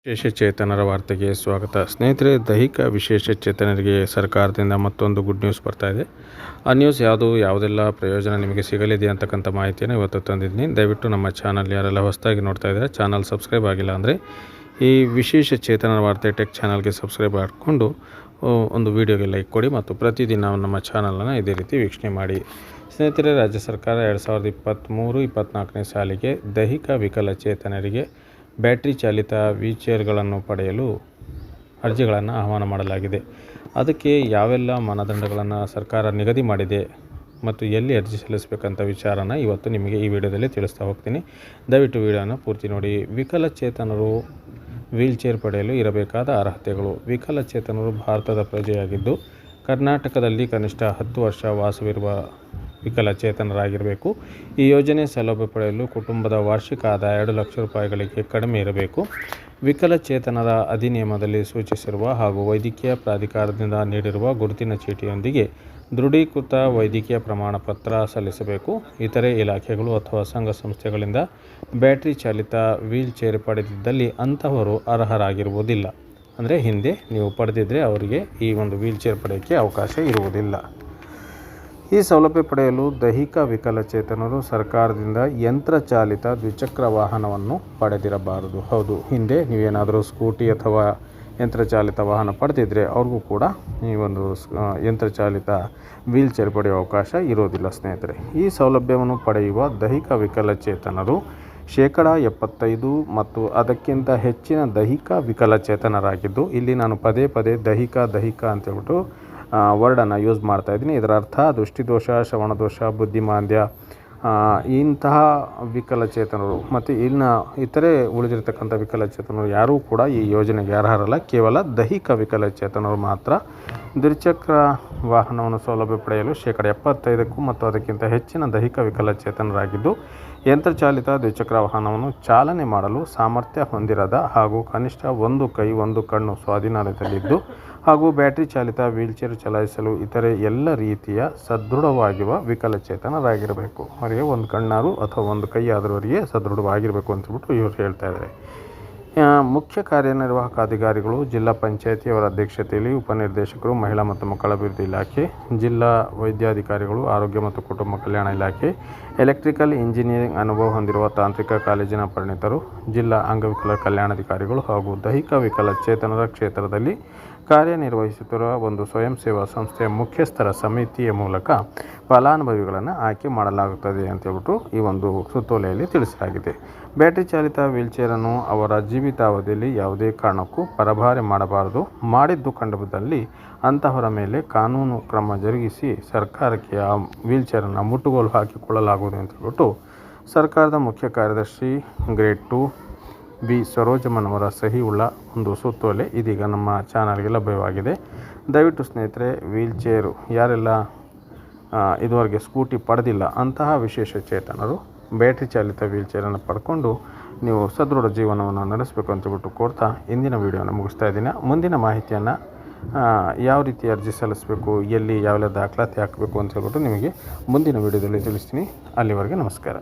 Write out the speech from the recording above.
ವಿಶೇಷಚೇತನರ ವಾರ್ತೆಗೆ ಸ್ವಾಗತ. ಸ್ನೇಹಿತರೆ, ದೈಹಿಕ ವಿಶೇಷಚೇತನರಿಗೆ ಸರ್ಕಾರದಿಂದ ಮತ್ತೊಂದು ಗುಡ್ ನ್ಯೂಸ್ ಬರ್ತಾ ಇದೆ. ಆ ನ್ಯೂಸ್ ಯಾವುದೆಲ್ಲ ಪ್ರಯೋಜನ ನಿಮಗೆ ಸಿಗಲಿದೆ ಅಂತಕ್ಕಂಥ ಮಾಹಿತಿಯನ್ನು ಇವತ್ತು ತಂದಿದ್ದೀನಿ. ದಯವಿಟ್ಟು ನಮ್ಮ ಚಾನಲ್ ಯಾರೆಲ್ಲ ಹೊಸದಾಗಿ ನೋಡ್ತಾ ಇದ್ದಾರೆ, ಚಾನಲ್ ಸಬ್ಸ್ಕ್ರೈಬ್ ಆಗಿಲ್ಲ ಅಂದರೆ ಈ ವಿಶೇಷಚೇತನರ ವಾರ್ತೆ ಟೆಕ್ ಚಾನಲ್ಗೆ ಸಬ್ಸ್ಕ್ರೈಬ್ ಮಾಡಿಕೊಂಡು ಒಂದು ವಿಡಿಯೋಗೆ ಲೈಕ್ ಕೊಡಿ ಮತ್ತು ಪ್ರತಿದಿನ ನಮ್ಮ ಚಾನಲನ್ನು ಇದೇ ರೀತಿ ವೀಕ್ಷಣೆ ಮಾಡಿ. ಸ್ನೇಹಿತರೆ, ರಾಜ್ಯ ಸರ್ಕಾರ 2023-24ನೇ ಸಾಲಿಗೆ ದೈಹಿಕ ವಿಕಲಚೇತನರಿಗೆ ಬ್ಯಾಟ್ರಿ ಚಾಲಿತ ವೀಲ್ಚೇರ್ಗಳನ್ನು ಪಡೆಯಲು ಅರ್ಜಿಗಳನ್ನು ಆಹ್ವಾನ ಮಾಡಲಾಗಿದೆ. ಅದಕ್ಕೆ ಯಾವೆಲ್ಲ ಮಾನದಂಡಗಳನ್ನು ಸರ್ಕಾರ ನಿಗದಿ ಮಾಡಿದೆ ಮತ್ತು ಎಲ್ಲಿ ಅರ್ಜಿ ಸಲ್ಲಿಸಬೇಕಂತ ವಿಚಾರನ ಇವತ್ತು ನಿಮಗೆ ಈ ವಿಡಿಯೋದಲ್ಲಿ ತಿಳಿಸ್ತಾ ಹೋಗ್ತೀನಿ. ದಯವಿಟ್ಟು ವಿಡಿಯೋನ ಪೂರ್ತಿ ನೋಡಿ. ವಿಕಲಚೇತನರು ವೀಲ್ಚೇರ್ ಪಡೆಯಲು ಇರಬೇಕಾದ ಅರ್ಹತೆಗಳು. ವಿಕಲಚೇತನರು ಭಾರತದ ಪ್ರಜೆಯಾಗಿದ್ದು ಕರ್ನಾಟಕದಲ್ಲಿ ಕನಿಷ್ಠ 10 ವರ್ಷ ವಾಸವಿರುವ ವಿಕಲಚೇತನರಾಗಿರಬೇಕು. ಈ ಯೋಜನೆ ಸೌಲಭ್ಯ ಪಡೆಯಲು ಕುಟುಂಬದ ವಾರ್ಷಿಕ ಆದಾಯ 2 ಲಕ್ಷ ರೂಪಾಯಿಗಳಿಗೆ ಕಡಿಮೆ ಇರಬೇಕು. ವಿಕಲಚೇತನರ ಅಧಿನಿಯಮದಲ್ಲಿ ಸೂಚಿಸಿರುವ ಹಾಗೂ ವೈದ್ಯಕೀಯ ಪ್ರಾಧಿಕಾರದಿಂದ ನೀಡಿರುವ ಗುರುತಿನ ಚೀಟಿಯೊಂದಿಗೆ ದೃಢೀಕೃತ ವೈದ್ಯಕೀಯ ಪ್ರಮಾಣ ಪತ್ರ ಸಲ್ಲಿಸಬೇಕು. ಇತರೆ ಇಲಾಖೆಗಳು ಅಥವಾ ಸಂಘ ಸಂಸ್ಥೆಗಳಿಂದ ಬ್ಯಾಟ್ರಿ ಚಾಲಿತ ವೀಲ್ಚೇರ್ ಪಡೆದಿದ್ದಲ್ಲಿ ಅಂತಹವರು ಅರ್ಹರಾಗಿರುವುದಿಲ್ಲ. ಅಂದರೆ ಹಿಂದೆ ನೀವು ಪಡೆದಿದ್ದರೆ ಅವರಿಗೆ ಈ ಒಂದು ವೀಲ್ಚೇರ್ ಪಡೆಯೋಕ್ಕೆ ಅವಕಾಶ ಇರುವುದಿಲ್ಲ. ಈ ಸೌಲಭ್ಯ ಪಡೆಯಲು ದೈಹಿಕ ವಿಕಲಚೇತನರು ಸರ್ಕಾರದಿಂದ ಯಂತ್ರಚಾಲಿತ ದ್ವಿಚಕ್ರ ವಾಹನವನ್ನು ಪಡೆದಿರಬಾರದು. ಹೌದು, ಹಿಂದೆ ನೀವೇನಾದರೂ ಸ್ಕೂಟಿ ಅಥವಾ ಯಂತ್ರಚಾಲಿತ ವಾಹನ ಪಡೆದಿದ್ದರೆ ಅವ್ರಿಗೂ ಕೂಡ ಈ ಒಂದು ಯಂತ್ರಚಾಲಿತ ವೀಲ್ಚೇರ್ ಪಡೆಯುವ ಅವಕಾಶ ಇರೋದಿಲ್ಲ. ಸ್ನೇಹಿತರೆ, ಈ ಸೌಲಭ್ಯವನ್ನು ಪಡೆಯುವ ದೈಹಿಕ ವಿಕಲಚೇತನರು 75% ಮತ್ತು ಅದಕ್ಕಿಂತ ಹೆಚ್ಚಿನ ದೈಹಿಕ ವಿಕಲಚೇತನರಾಗಿದ್ದು, ಇಲ್ಲಿ ನಾನು ಪದೇ ದೈಹಿಕ ಅಂತೇಳ್ಬಿಟ್ಟು ವರ್ಡನ್ನು ಯೂಸ್ ಮಾಡ್ತಾಯಿದ್ದೀನಿ. ಇದರ ಅರ್ಥ ದೃಷ್ಟಿದೋಷ, ಶ್ರವಣದೋಷ, ಬುದ್ಧಿಮಾಂದ್ಯ ಇಂತಹ ವಿಕಲಚೇತನರು ಮತ್ತು ಇತರೆ ಉಳಿದಿರತಕ್ಕಂಥ ವಿಕಲಚೇತನರು ಯಾರೂ ಕೂಡ ಈ ಯೋಜನೆಗೆ ಅರ್ಹರಲ್ಲ. ಕೇವಲ ದೈಹಿಕ ವಿಕಲಚೇತನರು ಮಾತ್ರ ದ್ವಿಚಕ್ರ ವಾಹನವನ್ನು ಸೌಲಭ್ಯ ಪಡೆಯಲು 75% ಮತ್ತು ಅದಕ್ಕಿಂತ ಹೆಚ್ಚಿನ ದೈಹಿಕ ವಿಕಲಚೇತನರಾಗಿದ್ದು ಯಂತ್ರಚಾಲಿತ ದ್ವಿಚಕ್ರ ವಾಹನವನ್ನು ಚಾಲನೆ ಮಾಡಲು ಸಾಮರ್ಥ್ಯ ಹೊಂದಿರದ ಹಾಗೂ ಕನಿಷ್ಠ 1 ಕೈ 1 ಕಣ್ಣು ಸ್ವಾಧೀನದಲ್ಲಿದ್ದು ಹಾಗೂ ಬ್ಯಾಟ್ರಿ ಚಾಲಿತ ವೀಲ್ಚೇರ್ ಚಲಾಯಿಸಲು ಇತರೆ ಎಲ್ಲ ರೀತಿಯ ಸದೃಢವಾಗಿರುವ ವಿಕಲಚೇತನರಾಗಿರಬೇಕು. ಅವರಿಗೆ 1 ಕಣ್ಣಾರು ಅಥವಾ 1 ಕೈ ಆದವರಿಗೆ ಸದೃಢವಾಗಿರಬೇಕು ಅಂತೇಳ್ಬಿಟ್ಟು ಇವರು ಹೇಳ್ತಾ ಇದ್ದಾರೆ. ಮುಖ್ಯ ಕಾರ್ಯನಿರ್ವಾಹಕ ಅಧಿಕಾರಿಗಳು ಜಿಲ್ಲಾ ಪಂಚಾಯತಿಯವರ ಅಧ್ಯಕ್ಷತೆಯಲ್ಲಿ ಉಪನಿರ್ದೇಶಕರು, ಮಹಿಳಾ ಮತ್ತು ಮಕ್ಕಳ ಅಭಿವೃದ್ಧಿ ಇಲಾಖೆ, ಜಿಲ್ಲಾ ವೈದ್ಯಾಧಿಕಾರಿಗಳು, ಆರೋಗ್ಯ ಮತ್ತು ಕುಟುಂಬ ಕಲ್ಯಾಣ ಇಲಾಖೆ, ಎಲೆಕ್ಟ್ರಿಕಲ್ ಇಂಜಿನಿಯರಿಂಗ್ ಅನುಭವ ಹೊಂದಿರುವ ತಾಂತ್ರಿಕ ಕಾಲೇಜಿನ ಪರಿಣಿತರು, ಜಿಲ್ಲಾ ಅಂಗವಿಕಲ ಕಲ್ಯಾಣಾಧಿಕಾರಿಗಳು ಹಾಗೂ ದೈಹಿಕ ವಿಕಲಚೇತನರ ಕ್ಷೇತ್ರದಲ್ಲಿ ಕಾರ್ಯನಿರ್ವಹಿಸುತ್ತಿರುವ ಒಂದು ಸ್ವಯಂ ಸೇವಾ ಸಂಸ್ಥೆಯ ಮುಖ್ಯಸ್ಥರ ಸಮಿತಿಯ ಮೂಲಕ ಫಲಾನುಭವಿಗಳನ್ನು ಆಯ್ಕೆ ಮಾಡಲಾಗುತ್ತದೆ ಅಂತೇಳ್ಬಿಟ್ಟು ಈ ಒಂದು ಸುತ್ತೋಲೆಯಲ್ಲಿ ತಿಳಿಸಲಾಗಿದೆ. ಬ್ಯಾಟ್ರಿ ಚಾಲಿತ ವೀಲ್ಚೇರನ್ನು ಅವರ ಜೀವಿತಾವಧಿಯಲ್ಲಿ ಯಾವುದೇ ಕಾರಣಕ್ಕೂ ಪರಭಾರೆ ಮಾಡಬಾರದು. ಮಾಡಿದ್ದು ಕಂಡುಬಂದಲ್ಲಿ ಅಂತಹವರ ಮೇಲೆ ಕಾನೂನು ಕ್ರಮ ಜರುಗಿಸಿ ಸರ್ಕಾರಕ್ಕೆ ಆ ವೀಲ್ಚೇರನ್ನು ಮುಟ್ಟುಗೋಲು ಹಾಕಿಕೊಳ್ಳಲಾಗುವುದು ಅಂತೇಳ್ಬಿಟ್ಟು ಸರ್ಕಾರದ ಮುಖ್ಯ ಕಾರ್ಯದರ್ಶಿ ಗ್ರೇಡ್ 2 ಬಿ ಸರೋಜಮ್ಮನವರ ಸಹಿ ಉಳ್ಳ ಒಂದು ಸುತ್ತೋಲೆ ಇದೀಗ ನಮ್ಮ ಚಾನಲ್ಗೆ ಲಭ್ಯವಾಗಿದೆ. ದಯವಿಟ್ಟು ಸ್ನೇಹಿತರೆ, ವೀಲ್ಚೇರು ಯಾರೆಲ್ಲ ಇದುವರೆಗೆ ಸ್ಕೂಟಿ ಪಡೆದಿಲ್ಲ ಅಂತಹ ವಿಶೇಷಚೇತನರು ಬ್ಯಾಟ್ರಿ ಚಾಲಿತ ವೀಲ್ಚೇರನ್ನು ಪಡ್ಕೊಂಡು ನೀವು ಸದೃಢ ಜೀವನವನ್ನು ನಡೆಸಬೇಕು ಅಂತೇಳ್ಬಿಟ್ಟು ಕೋರ್ತಾ ಇಂದಿನ ವಿಡಿಯೋನ ಮುಗಿಸ್ತಾ ಇದ್ದೀನಿ. ಮುಂದಿನ ಮಾಹಿತಿಯನ್ನು ಯಾವ ರೀತಿ ಅರ್ಜಿ ಸಲ್ಲಿಸಬೇಕು, ಎಲ್ಲಿ ಯಾವೆಲ್ಲ ದಾಖಲಾತಿ ಹಾಕಬೇಕು ಅಂತ ಹೇಳ್ಬಿಟ್ಟು ನಿಮಗೆ ಮುಂದಿನ ವಿಡಿಯೋದಲ್ಲಿ ತಿಳಿಸ್ತೀನಿ. ಅಲ್ಲಿವರೆಗೆ ನಮಸ್ಕಾರ.